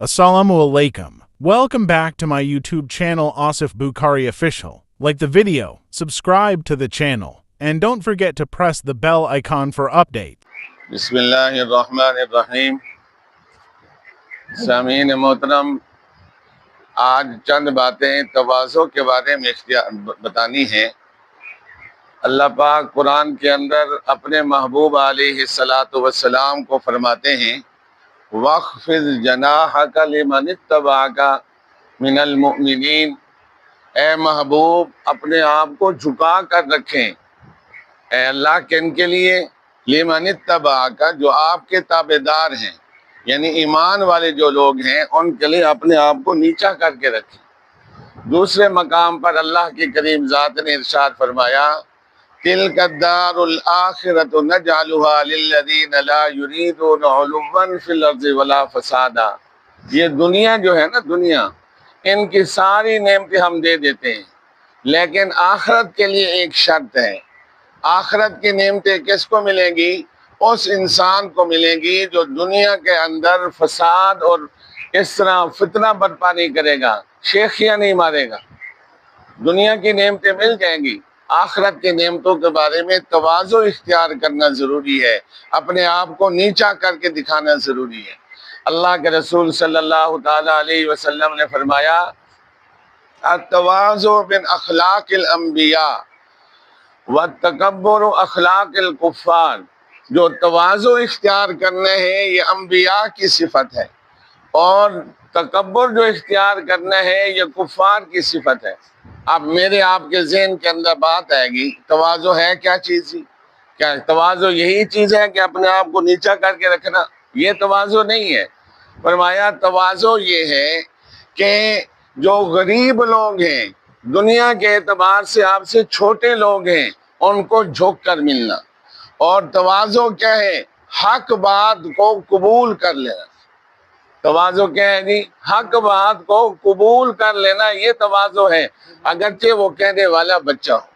Assalamu alaikum. Welcome back to my YouTube channel Asif Bukhari Official. Like the video, subscribe to the channel, and don't forget to press the bell icon for updates. बिस्मिल्लाहिर्रहमानिर्रहीम। सामीन मोहतरम, आज चंद बातें तवाज़ो के बारे में बतानी हैं। अल्लाह पाक कुरान के अंदर अपने महबूब अलैहिस्सलातु वस्सलाम को फरमाते हैं, वख्फ़िज़ जनाहका लिमन इत्तबअका मिनल मुअमिनीन। ए महबूब, अपने आप को झुका कर रखें ए अल्लाह किन के लिए, लिमन इत्तबअका, जो आपके ताबेदार हैं, यानी ईमान वाले जो लोग हैं उनके लिए अपने आप को नीचा करके रखें। दूसरे मकाम पर अल्लाह की करीम ज़ात ने इरशाद फरमाया, तिल्का दारुल आखिरतु नजअलुहा लिल्लज़ीना ला युरीदूना उलुव्वन फिल अर्ज़ि वला फसादा। ये दुनिया जो है ना, दुनिया, इनकी सारी नेमतें हम दे देते हैं, लेकिन आखिरत के लिए एक शर्त है। आखिरत की नेमतें किसको मिलेंगी? उस इंसान को मिलेंगी जो दुनिया के अंदर फसाद और इस तरह फितना बर्पा नहीं करेगा, शेखियाँ नहीं मारेगा। दुनिया की नेमतें मिल जाएंगी, आखिरत की नेमतों के बारे में तवाज़ो इख्तियार करना ज़रूरी है, अपने आप को नीचा करके दिखाना ज़रूरी है। अल्लाह के रसूल सल्लल्लाहु ताला अलैहि वसल्लम ने फरमाया, अत-तवाज़ु बिन अखलाकिल अंबिया व तकब्बुरु अखलाकिल कुफ़ार। जो तवाज़ो इख्तियार करना है ये अंबिया की सिफत है, और तकब्बुर जो इख्तियार करना है ये कुफ़ार की सिफत है। अब मेरे आपके ज़हन के अंदर बात आएगी, तवाज़ो है क्या चीज़? क्या तवाज़ो यही चीज़ है कि अपने आप को नीचा करके रखना? ये तवाज़ो नहीं है। फरमाया तवाज़ो ये है कि जो गरीब लोग हैं, दुनिया के एतबार से आपसे छोटे लोग हैं, उनको झुक कर मिलना। और तवाज़ो क्या है? हक बात को कबूल कर लेना। तवाज़ो क्या है जी? हक बात को कबूल कर लेना, ये तवाज़ो है। अगरचे वो कहने वाला बच्चा हो,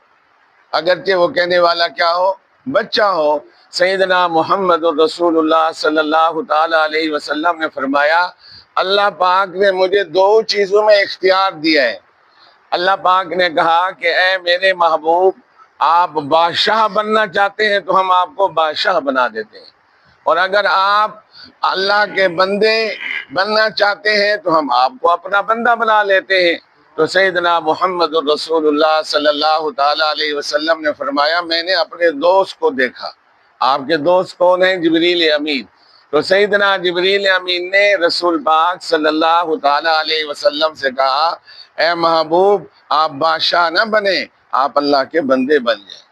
अगरचे वो कहने वाला क्या हो? बच्चा हो। सैयदना मुहम्मद रसूलुल्लाह सल्लल्लाहु ताला अलैहि वसल्लम ने फरमाया, अल्लाह पाक ने मुझे दो चीज़ों में इख्तियार दिया है। अल्लाह पाक ने कहा कि ए मेरे महबूब, आप बादशाह बनना चाहते हैं तो हम आपको बादशाह बना देते हैं, और अगर आप अल्लाह के बंदे बनना चाहते हैं तो हम आपको अपना बंदा बना लेते हैं। तो सैयदना मुहम्मद रसूलुल्लाह सल्लल्लाहु ताला अलैहि वसल्लम ने फरमाया, मैंने अपने दोस्त को देखा। आपके दोस्त कौन है? जिब्रील अमीन। तो सैयदना जिब्रील अमीन ने रसूल पाक सल्लल्लाहु ताला अलैहि वसल्लम से कहा, ए महबूब, आप बादशाह न बने, आप अल्लाह के बंदे बन जाए।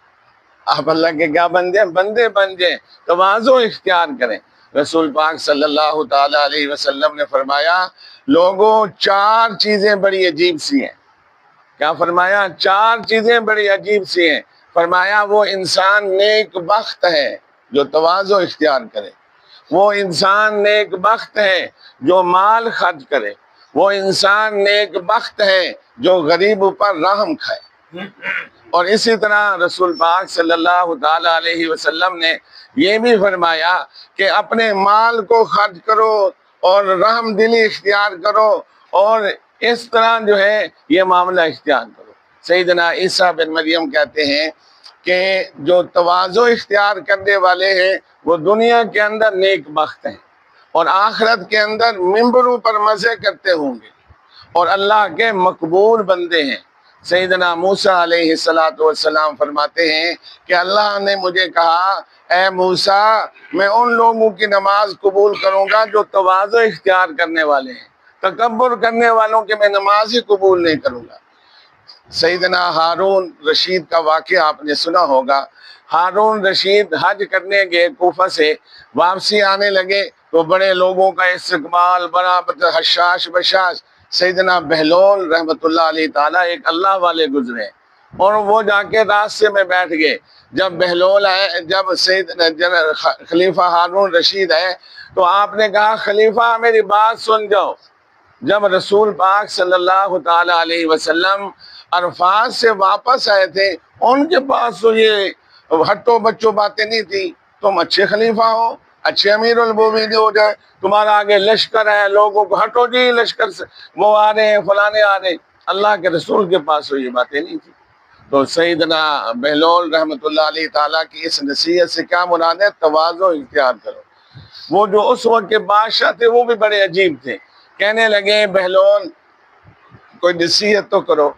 आप अल्लाह के क्या बन जाए? बंदे बन जाए। तवाज़ो इख्तियार करें। रसूल पाक सल्लल्लाहु ताला अलैहि वसल्लम ने फरमाया, लोगों, चार चीज़ें बड़ी अजीब सी हैं। क्या फरमाया? चार चीज़ें बड़ी अजीब सी हैं। फरमाया, वो इंसान नेक बख्त है जो तवाज़ो इख्तियार करे, वो इंसान नेक बख्त है जो माल खर्च करे, वो इंसान नेक बख्त है जो गरीब पर रहम खाए। और इसी तरह रसूल पाक सल्लल्लाहु ताला अलैहि वसल्लम ने ये भी फरमाया कि अपने माल को खर्च करो और रहम दिली इख्तियार करो, और इस तरह जो है ये मामला इख्तियार करो। सैयदना ईसा बिन मरियम कहते हैं कि जो तवाज़ो इख्तियार करने वाले हैं वो दुनिया के अंदर नेक बख्त हैं, और आखिरत के अंदर मिंबरों पर मज़े करते होंगे, और अल्लाह के मकबूल बंदे हैं। सैयदना मूसा अलैहिस्सलातु वस्सलाम फरमाते हैं कि अल्लाह ने मुझे कहा, ए मूसा, मैं उन लोगों की नमाज कबूल करूँगा जो तवाज़ो इख्तियार करने वाले हैं, तकब्बुर करने वालों की मैं नमाज ही कबूल नहीं करूँगा। सैयदना हारून रशीद का वाक़या आपने सुना होगा। हारून रशीद हज करने गए, कूफा से वापसी आने लगे तो बड़े लोगों का इस्तकबाल, बड़ा हशाश बशाश। सैयदना बहलोल रहमतुल्लाह अलैहि ताला एक अल्लाह वाले गुजरे, और वो जाके रास्ते में बैठ गए। जब बहलोल आए, जब खलीफा हारून रशीद है, तो आपने कहा, खलीफा मेरी बात सुन जाओ। जब रसूल पाक सल्लल्लाहु ताला अलैहि वसल्लम अरफात से वापस आए थे, उनके पास तो ये हट्टो बच्चों बातें नहीं थी। तुम अच्छे खलीफा हो, अच्छे अमीर उल-मोमिनीन हो जाए, तुम्हारा आगे लश्कर है, लोगों को हटो जी लश्कर से, वो आ रहे हैं, फलाने आ रहे हैं। अल्लाह के रसूल के पास तो ये बातें नहीं थी। तो सैयदना बहलोल रहमतुल्लाह अलैहि ताला की इस नसीहत से क्या मुराद है? तवाज़ो इख्तियार करो। वो जो उस वक्त के बादशाह थे वो भी बड़े अजीब थे। कहने लगे बहलोल कोई नसीहत तो करो।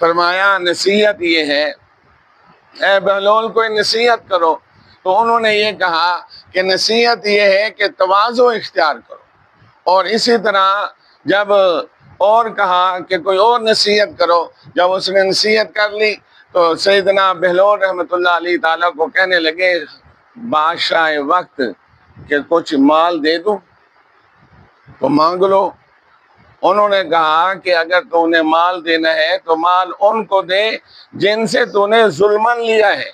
फरमाया नसीहत ये है, ए बहलोल कोई नसीहत करो। तो उन्होंने ये कहा कि नसीहत ये है कि तवाज़ो इख्तियार करो। और इसी तरह जब और कहा कि कोई और नसीहत करो, जब उसने नसीहत कर ली तो सैयदना बहलोल रहमतुल्लाह अलैहि ताला को कहने लगे बादशाह वक्त कि कुछ माल दे दूं तो मांग लो। उन्होंने कहा कि अगर तूने माल देना है तो माल उनको दे जिनसे तूने जुल्मन लिया है।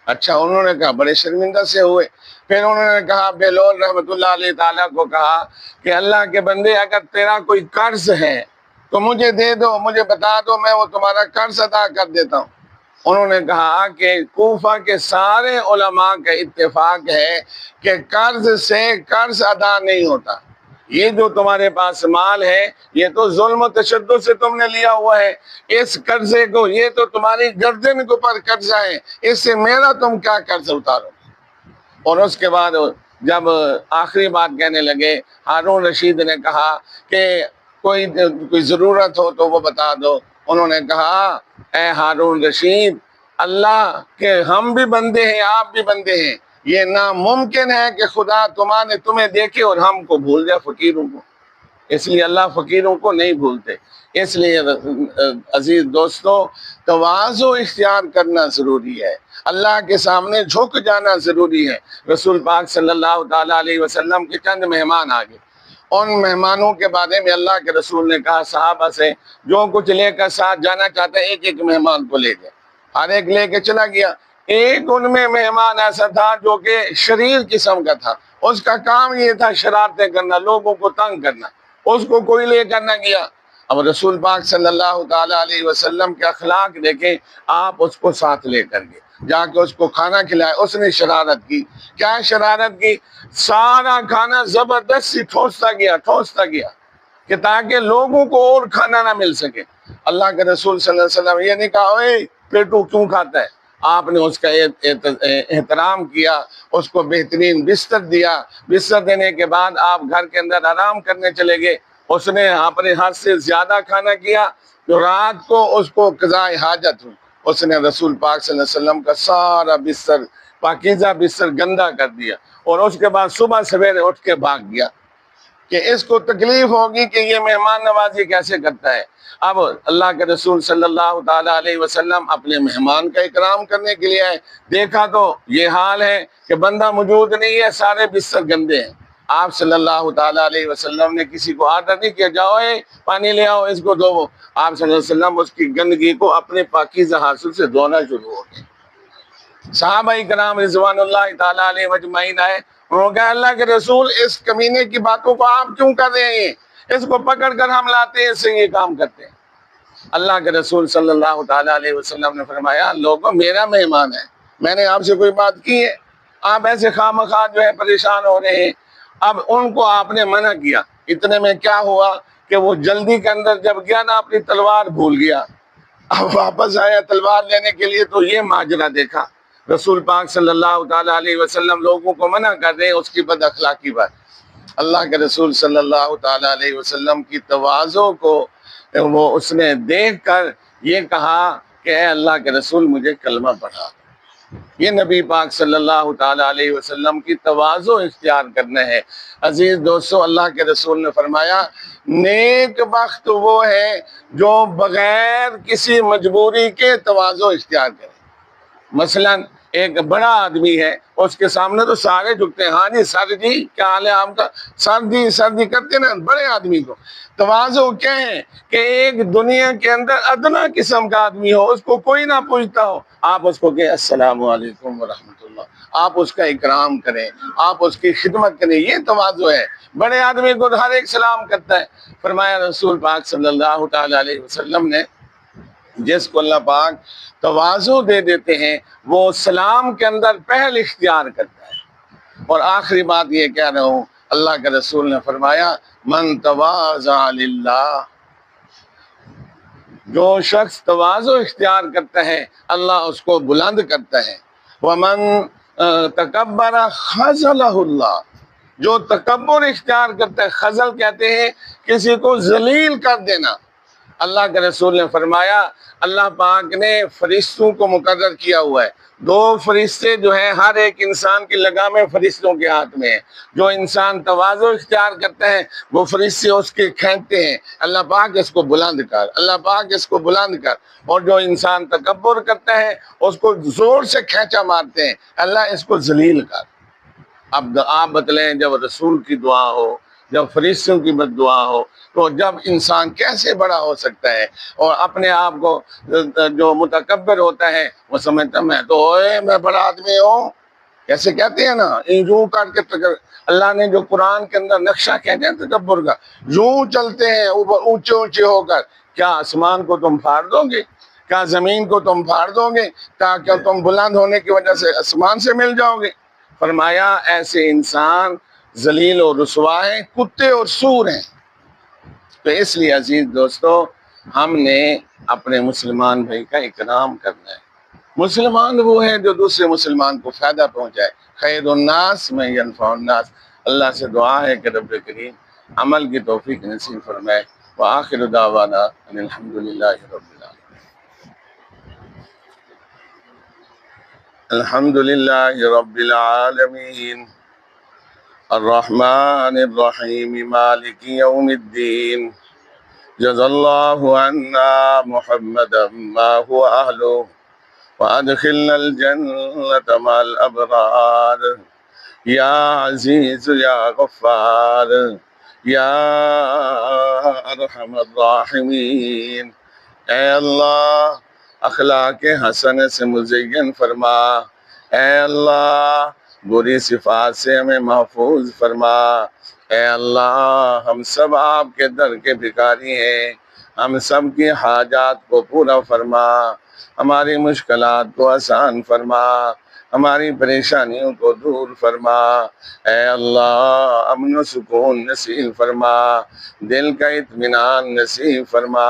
अच्छा, उन्होंने कहा, बड़े शर्मिंदा से हुए। फिर उन्होंने कहा, बहलोल रहमतुल्लाह अलैहि ताला को कहा कि अल्लाह के बंदे अगर तेरा कोई कर्ज है तो मुझे दे दो, मुझे बता दो, मैं वो तुम्हारा कर्ज अदा कर देता हूँ। उन्होंने कहा कि कूफा के सारे उलमा का इत्तेफाक है कि कर्ज से कर्ज अदा नहीं होता। ये जो तुम्हारे पास माल है ये तो जुल्म तशद्दुद से तुमने लिया हुआ है। इस कर्जे को, ये तो तुम्हारी गर्दन के ऊपर कर्जा है, इससे मेरा तुम क्या कर्ज उतारो। और उसके बाद जब आखिरी बात कहने लगे, हारून रशीद ने कहा कि कोई ज़रूरत हो तो वो बता दो। उन्होंने कहा, ए हारून रशीद, अल्लाह के हम भी बंदे हैं, आप भी बंदे हैं। ये नामुमकिन है कि खुदा तुम्हें देखे और हमको भूल जाए, फकीरों को। इसलिए अल्लाह फकीरों को नहीं भूलते। इसलिए अजीज दोस्तों, तवाज़ो इख्तियार करना ज़रूरी है, अल्लाह के सामने झुक जाना ज़रूरी है। रसूल पाक सल्लल्लाहु ताला अलैहि वसल्लम के चंद मेहमान आ गए। उन मेहमानों के बारे में अल्लाह के रसूल ने कहा सहाबा से, जो कुछ लेकर साथ जाना चाहते हैं एक एक मेहमान को ले गए। हर एक लेके चला गया। एक उनमें मेहमान ऐसा था जो कि शरीर किस्म का था, उसका काम ये था शरारतें करना, लोगों को तंग करना। उसको कोई लेकर न गया। अब रसूल पाक सल्लल्लाहु ताला अलैहि वसल्लम के अखलाक देखें, आप उसको साथ लेकर गए, जाके उसको खाना खिलाया। उसने शरारत की। क्या शरारत की? सारा खाना जबरदस्ती ठोसता गया कि ताकि लोगों को और खाना ना मिल सके। अल्लाह के रसूल सल्लल्लाहु अलैहि वसल्लम ये नहीं कहा, ओए पेटू क्यों खाता है। आपने उसका एहतराम किया, उसको बेहतरीन बिस्तर दिया। बिस्तर देने के बाद आप घर के अंदर आराम करने चले गए। उसने अपने हाथ से ज्यादा खाना किया तो रात को उसको क़ज़ाए हाजत हुई। उसने रसूल पाक सल्लल्लाहु अलैहि वसल्लम का सारा बिस्तर, पाकीज़ा बिस्तर गंदा कर दिया। और उसके बाद सुबह सवेरे उठ के भाग गया कि इसको तकलीफ होगी कि ये मेहमान नवाजी कैसे करता है। अब अल्लाह के रसूल सल्लल्लाहु ताला अलैहि वसल्लम अपने मेहमान का इकराम करने के लिए आए। देखा तो ये हाल है कि बंदा मौजूद नहीं है, सारे बिस्तर गंदे हैं। आप सल्लल्लाहु ताला अलैहि वसल्लम ने किसी को आर्डर नहीं किया, जाओ पानी ले आओ, इसको धो। आप सल्लल्लाहु अलैहि वसल्लम उसकी गंदगी को अपने पाकीज़ा हाथ से धोना शुरू हो गए। सहाबा इकराम रिज़वानुल्लाह ताला अलैहिम अजमईन आए। उन्होंने कहा, अल्लाह के रसूल, इस कमीने की बातों को आप क्यों कर रहे हैं? इसको पकड़ कर हम लाते हैं, इससे ये काम करते हैं। अल्लाह के रसूल सल्लल्लाहु ताला अलैहि वसल्लम ने फरमाया, लोगों, मेरा मेहमान है, मैंने आपसे कोई बात की है? आप ऐसे खामखा जो है परेशान हो रहे हैं। अब उनको आपने मना किया। इतने में क्या हुआ कि वो जल्दी के अंदर जब गया ना, अपनी तलवार भूल गया। अब वापस आया तलवार लेने के लिए तो ये माजरा देखा। रसूल पाक सल्लल्लाहु ताला अलैहि वसल्लम लोगों को मना कर रहे हैं उसकी बद अखलाकी पर। अल्लाह के रसूल सल्लल्लाहु ताला अलैहि वसल्लम की तवाज़ो को वो उसने देख कर ये कहा कि अल्लाह के रसूल, मुझे कलमा पढ़ा। ये नबी पाक सल्लल्लाहु ताला अलैहि वसल्लम की तवाज़ो इख्तियार करना है। अजीज दोस्तों, अल्लाह के रसूल ने फरमाया, नेक बख्त वो है जो बगैर किसी मजबूरी के तवाज़ो इख्तियार करे। मसलन एक बड़ा आदमी है, उसके सामने तो सारे झुकते हैं, हाँ जी सर जी क्या हाल है आपका, सर्दी करते ना बड़े आदमी को। तवाज़ो क्या है कि एक दुनिया के अंदर अदना किस्म का आदमी हो, उसको कोई ना पूछता हो, आप उसको कहें अस्सलामु अलैकुम व रहमतुल्लाह, आप उसका इकराम करें, आप उसकी खिदमत करें, ये तवाज़ो है। बड़े आदमी को हर एक सलाम करता है। फरमाया रसूल पाक सल्लल्लाहु ताला अलैहि वसल्लम ने, जिसको अल्लाह पाक तवाज़ो दे देते हैं वो सलाम के अंदर पहल इख्तियार करता है। اور آخری بات یہ کہہ رہا ہوں، اللہ کے رسول نے فرمایا من تواضع للہ، جو شخص تواضع اختیار کرتا ہے اللہ اس کو بلند کرتا ہے۔ ومن تکبر خذلہ اللہ، جو تکبر اختیار کرتا ہے، خذل کہتے ہیں کسی کو ذلیل کر دینا۔ اللہ کے رسول نے فرمایا اللہ پاک نے فرشتوں کو مقرر کیا ہوا ہے، 2 فرشتے جو ہیں ہر ایک انسان کی لگامیں فرشتوں کے ہاتھ میں ہیں۔ جو انسان تواضع اختیار کرتا ہے وہ فرشتے اس کے کھینچتے ہیں، اللہ پاک اس کو بلند کر، اللہ پاک اس کو بلند کر۔ اور جو انسان تکبر کرتا ہے اس کو زور سے کھینچا مارتے ہیں، اللہ اس کو ذلیل کر۔ اب آپ بتلیں جب رسول کی دعا ہو، جب فرشتوں کی بد دعا ہو، تو جب انسان کیسے بڑا ہو سکتا ہے؟ اور اپنے آپ کو جو متکبر ہوتا ہے وہ سمجھتا میں تو میں بڑا آدمی ہوں، کیسے کہتے ہیں نا، یوں کر کے اللہ نے جو قرآن کے اندر نقشہ کہتے ہیں تکبر کا، یوں چلتے ہیں اوپر اونچے اونچے ہو کر، کیا آسمان کو تم پھاڑ دو گے؟ کیا زمین کو تم پھاڑ دو گے؟ کیا تم بلند ہونے کی وجہ سے آسمان سے مل جاؤ گے؟ فرمایا ایسے انسان ذلیل و رسوا ہیں، کتے اور سور ہیں۔ تو اس لیے عزیز دوستو، ہم نے اپنے مسلمان بھائی کا اکرام کرنا ہے۔ مسلمان وہ ہے جو دوسرے مسلمان کو فائدہ پہنچائے۔ خیر الناس من ینفع الناس۔ اللہ سے دعا ہے کہ رب کریم عمل کی توفیق نصیب فرمائے۔ وآخر دعوانا ان الحمدللہ رب العالمین۔ الحمدللہ رب العالمین الرحمن الرحیم مالک یوم الدین جزا اللہ عنا محمدا ما هو اہلہ وادخلنا الجنة مع الابرار یا عزیز یا غفار یا ارحم الراحمین۔ اے اللہ اخلاق حسن سے مزین فرما، اے اللہ بری صفات سے ہمیں محفوظ فرما، اے اللہ ہم سب آپ کے در کے بھکاری ہیں، ہم سب کی حاجات کو پورا فرما، ہماری مشکلات کو آسان فرما، ہماری پریشانیوں کو دور فرما، اے اللہ امن و سکون نصیب فرما، دل کا اطمینان نصیب فرما،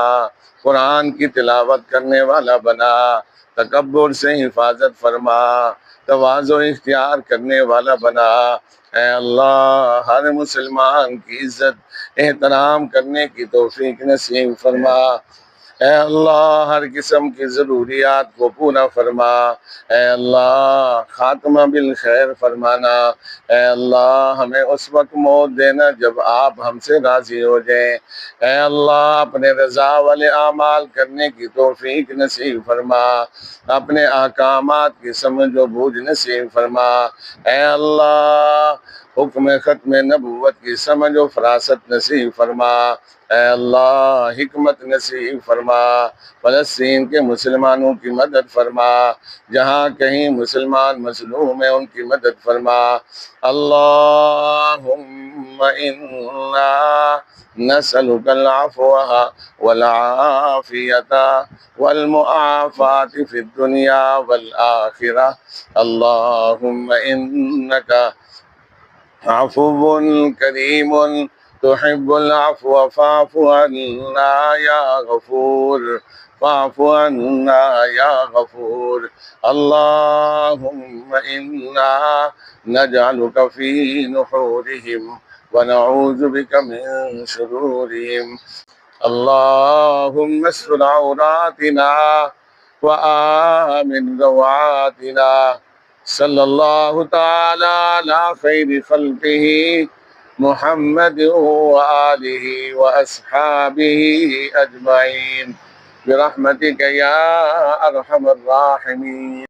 قرآن کی تلاوت کرنے والا بنا، تکبر سے حفاظت فرما، تواضع اختیار کرنے والا بنا، اے اللہ ہر مسلمان کی عزت احترام کرنے کی توفیق نصیب فرما، اے اللہ ہر قسم کی ضروریات کو پورا فرما، اے اللہ خاتمہ بالخیر فرمانا، اے اللہ ہمیں اس وقت موت دینا جب آپ ہم سے راضی ہو جائیں، اے اللہ اپنے رضا والے اعمال کرنے کی توفیق نصیب فرما، اپنے احکامات کی سمجھ و بوجھ نصیب فرما، اے اللہ حکم ختم نبوت کی سمجھ و فراست نصیب فرما، اے اللہ حکمت نصیب فرما، فلسطین کے مسلمانوں کی مدد فرما، جہاں کہیں مسلمان مظلوم ہیں ان کی مدد فرما، اللہم انا نسألک العفو والعافیت والمعافات فی الدنیا والآخرہ، اللہم انک عفو کریم تحب العفو فاعف عنا یا غفور، فاعف عنا یا غفور، اللہم انا نجعلک فی نحورہم ونعوذ بک من شرورہم، اللہم استر عوراتنا وآمن روعاتنا، صلی اللہ تعالی علی خیر خلقہ محمد وآلہ واصحابہ اجمعین برحمتک یا ارحم الراحمین۔